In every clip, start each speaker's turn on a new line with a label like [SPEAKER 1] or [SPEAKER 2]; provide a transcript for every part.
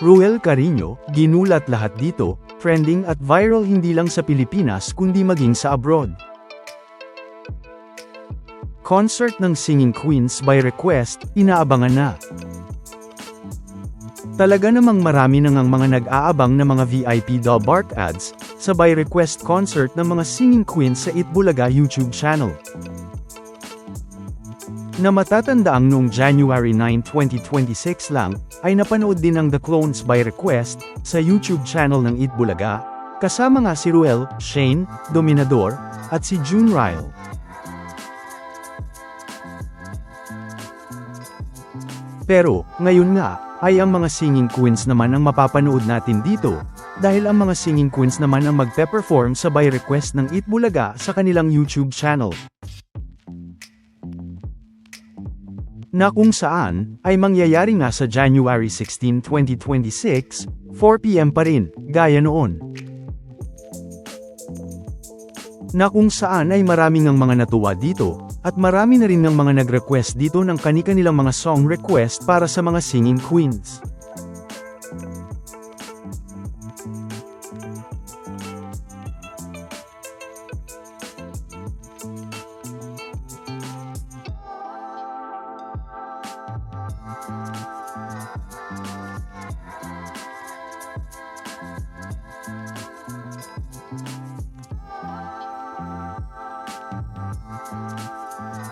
[SPEAKER 1] Ruel Carino, ginulat lahat dito, trending at viral hindi lang sa Pilipinas kundi maging sa abroad. Concert ng Singing Queens by request, inaabangan na. Talaga namang marami nang ang mga nag-aabang na mga VIP billboard ads, sa by request concert ng mga Singing Queens sa Itbulaga YouTube channel. Na matatandaang noong January 9, 2026 lang, ay napanood din ang The Clones by request, sa YouTube channel ng Itbulaga, kasama nga si Ruel, Shane, Dominador, at si June Ryle. Pero, ngayon nga, ay ang mga Singing Queens naman ang mapapanood natin dito, dahil ang mga Singing Queens naman ang magpe-perform sa by request ng Itbulaga sa kanilang YouTube channel. Na kung saan, ay mangyayari nga sa January 16, 2026, 4 PM pa rin, gaya noon. Na kung saan ay maraming ang mga natuwa dito, at marami na rin ng mga nag-request dito ng kani-kanilang mga song request para sa mga Singing Queens.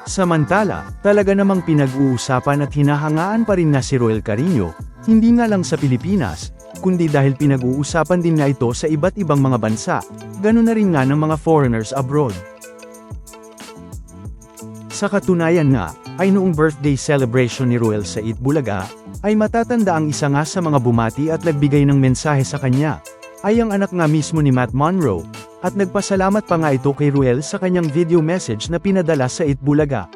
[SPEAKER 1] Samantala, talaga namang pinag-uusapan at hinahangaan pa rin na si Ruel Carino, hindi nga lang sa Pilipinas, kundi dahil pinag-uusapan din nga ito sa iba't ibang mga bansa, ganoon na rin nga ng mga foreigners abroad. Sa katunayan nga, ay noong birthday celebration ni Ruel sa Itbulaga, ay matatanda ang isa nga sa mga bumati at nagbigay ng mensahe sa kanya, ay ang anak nga mismo ni Matt Monroe, at nagpasalamat pa nga ito kay Ruel sa kanyang video message na pinadala sa Itbulaga.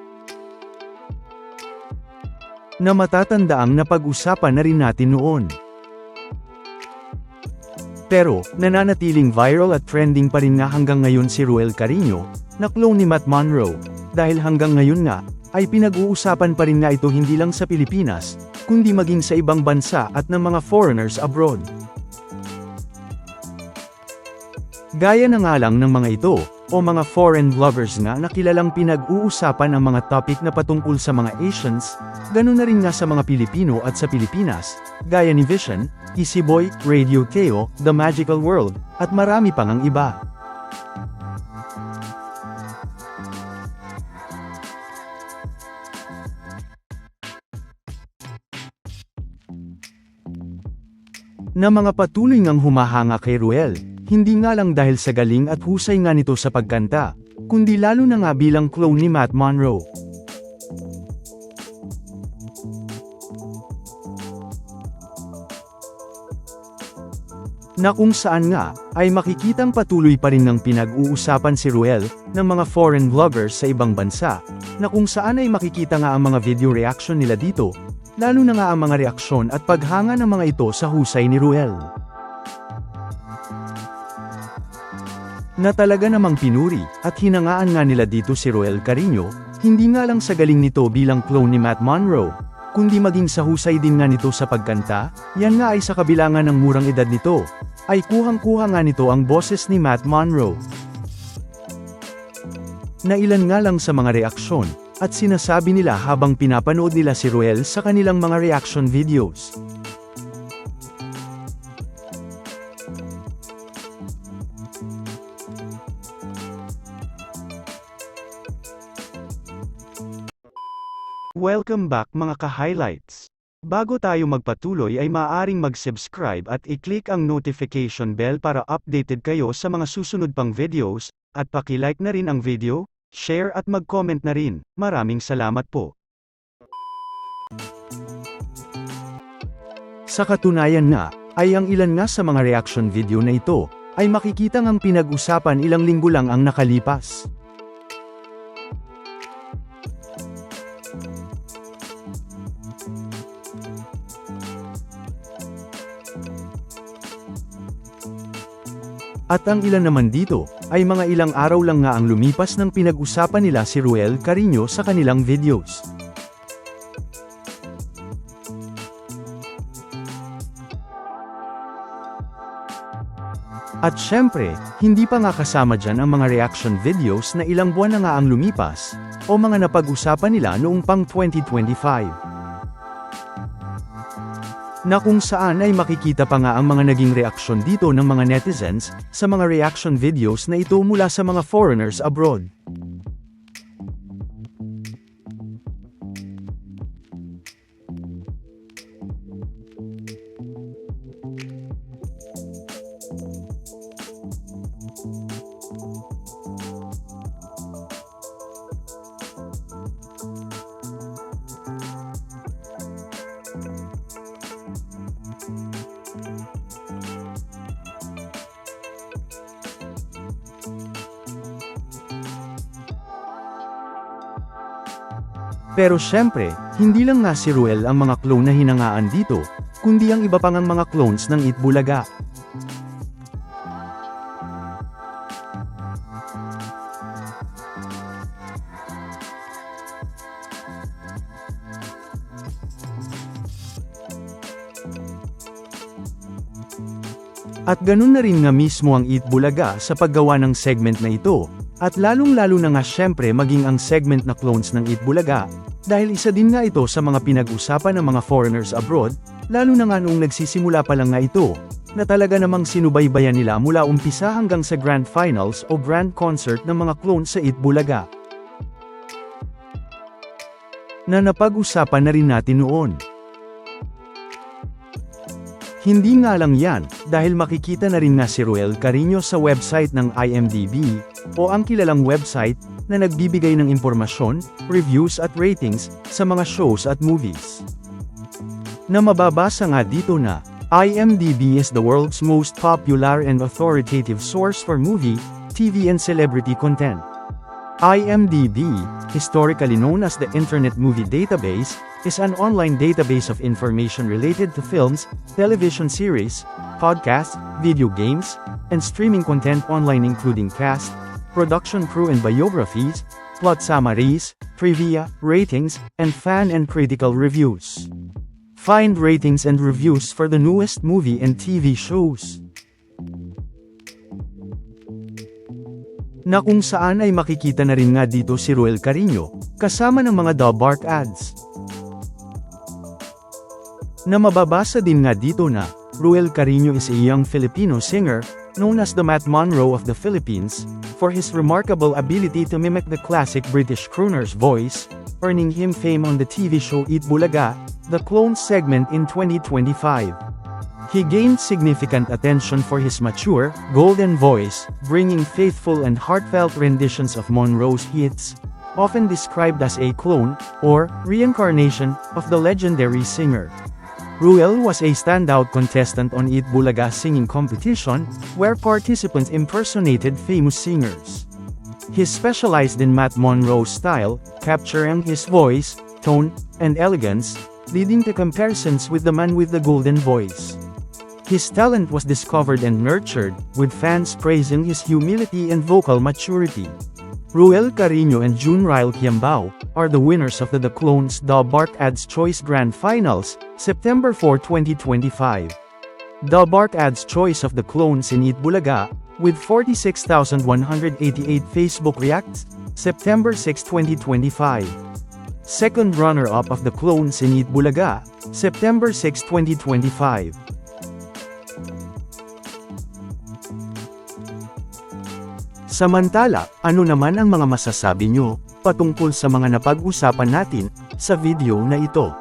[SPEAKER 1] Na matatandaang napag-usapan na rin natin noon. Pero, nananatiling viral at trending pa rin nga hanggang ngayon si Ruel Carino, na clone ni Matt Monroe, dahil hanggang ngayon nga, ay pinag-uusapan pa rin nga ito hindi lang sa Pilipinas, kundi maging sa ibang bansa at ng mga foreigners abroad. Gaya na nga lang ng mga ito, o mga foreign vloggers nga na kilalang pinag-uusapan ang mga topic na patungkol sa mga Asians, ganun na rin nga sa mga Pilipino at sa Pilipinas, gaya ni Vision, Easyboy, Radio Teo, The Magical World, at marami pang ang iba. Na mga patuloy ngang humahanga kay Ruel, hindi nga lang dahil sa galing at husay nga nito sa pagkanta, kundi lalo na nga bilang clone ni Matt Monroe. Na kung saan nga, ay makikitang patuloy pa rin ng pinag-uusapan si Ruel, ng mga foreign vloggers sa ibang bansa, na kung saan ay makikita nga ang mga video reaction nila dito, lalo na nga ang mga reaksyon at paghanga ng mga ito sa husay ni Ruel. Na talaga namang pinuri, at hinangaan nga nila dito si Ruel Carino, hindi nga lang sa galing nito bilang clone ni Matt Monroe, kundi maging sa husay din nga nito sa pagkanta, yan nga ay sa kabila nga ng murang edad nito, ay kuhang-kuha nga nito ang boses ni Matt Monroe. Na ilan nga lang sa mga reaksyon, at sinasabi nila habang pinapanood nila si Ruel sa kanilang mga reaction videos. Welcome back mga ka-highlights! Bago tayo magpatuloy ay maaaring mag-subscribe at i-click ang notification bell para updated kayo sa mga susunod pang videos, at paki-like na rin ang video, share at mag-comment na rin. Maraming salamat po! Sa katunayan nga, ay ang ilan nga sa mga reaction video na ito, ay makikita ngang pinag-usapan ilang linggo lang ang nakalipas. At ang ilan naman dito, ay mga ilang araw lang nga ang lumipas nang pinag-usapan nila si Ruel Carino sa kanilang videos. At syempre, hindi pa nga kasama dyan ang mga reaction videos na ilang buwan na nga ang lumipas, o mga napag-usapan nila noong pang 2025. Na kung saan ay makikita pa nga ang mga naging reaksyon dito ng mga netizens, sa mga reaction videos na ito mula sa mga foreigners abroad. Pero syempre, hindi lang nga si Ruel ang mga clone na hinangaan dito, kundi ang iba pang ang mga clones ng Eat Bulaga. At ganun na rin nga mismo ang Eat Bulaga sa paggawa ng segment na ito, at lalong-lalo na nga syempre maging ang segment na clones ng Eat Bulaga, dahil isa din nga ito sa mga pinag-usapan ng mga foreigners abroad, lalo na nga noong nagsisimula pa lang nga ito, na talaga namang sinubaybayan nila mula umpisa hanggang sa grand finals o grand concert ng mga clones sa Eat Bulaga. Na napag-usapan na rin natin noon. Hindi nga lang yan, dahil makikita na rin nga si Ruel Carino sa website ng IMDb, o ang kilalang website, na nagbibigay ng impormasyon, reviews at ratings, sa mga shows at movies. Na mababasa nga dito na, IMDb is the world's most popular and authoritative source for movie, TV and celebrity content. IMDb, historically known as the Internet Movie Database, is an online database of information related to films, television series, podcasts, video games, and streaming content online including cast, production crew and biographies, plot summaries, trivia, ratings, and fan and critical reviews. Find ratings and reviews for the newest movie and TV shows. Na kung saan ay makikita na rin nga dito si Ruel Carino, kasama ng mga Dabark ads. Na mababasa din nga dito na, Ruel Carino is a young Filipino singer, known as the Matt Monro of the Philippines, for his remarkable ability to mimic the classic British crooner's voice, earning him fame on the TV show Eat Bulaga, the Clones segment in 2025. He gained significant attention for his mature, golden voice, bringing faithful and heartfelt renditions of Monroe's hits, often described as a clone, or reincarnation, of the legendary singer. Ruel was a standout contestant on Eat Bulaga singing competition, where participants impersonated famous singers. He specialized in Matt Monroe's style, capturing his voice, tone, and elegance, leading to comparisons with the man with the golden voice. His talent was discovered and nurtured, with fans praising his humility and vocal maturity. Ruel Carino and Junryle Quiambao are the winners of the Clones Dabark Ads Choice Grand Finals, September 4, 2025. Dabark Ads Choice of the Clones in Eat Bulaga, with 46,188 Facebook reacts, September 6, 2025. Second runner-up of the Clones in Eat Bulaga, September 6, 2025. Samantala, ano naman ang mga masasabi nyo patungkol sa mga napag-usapan natin sa video na ito?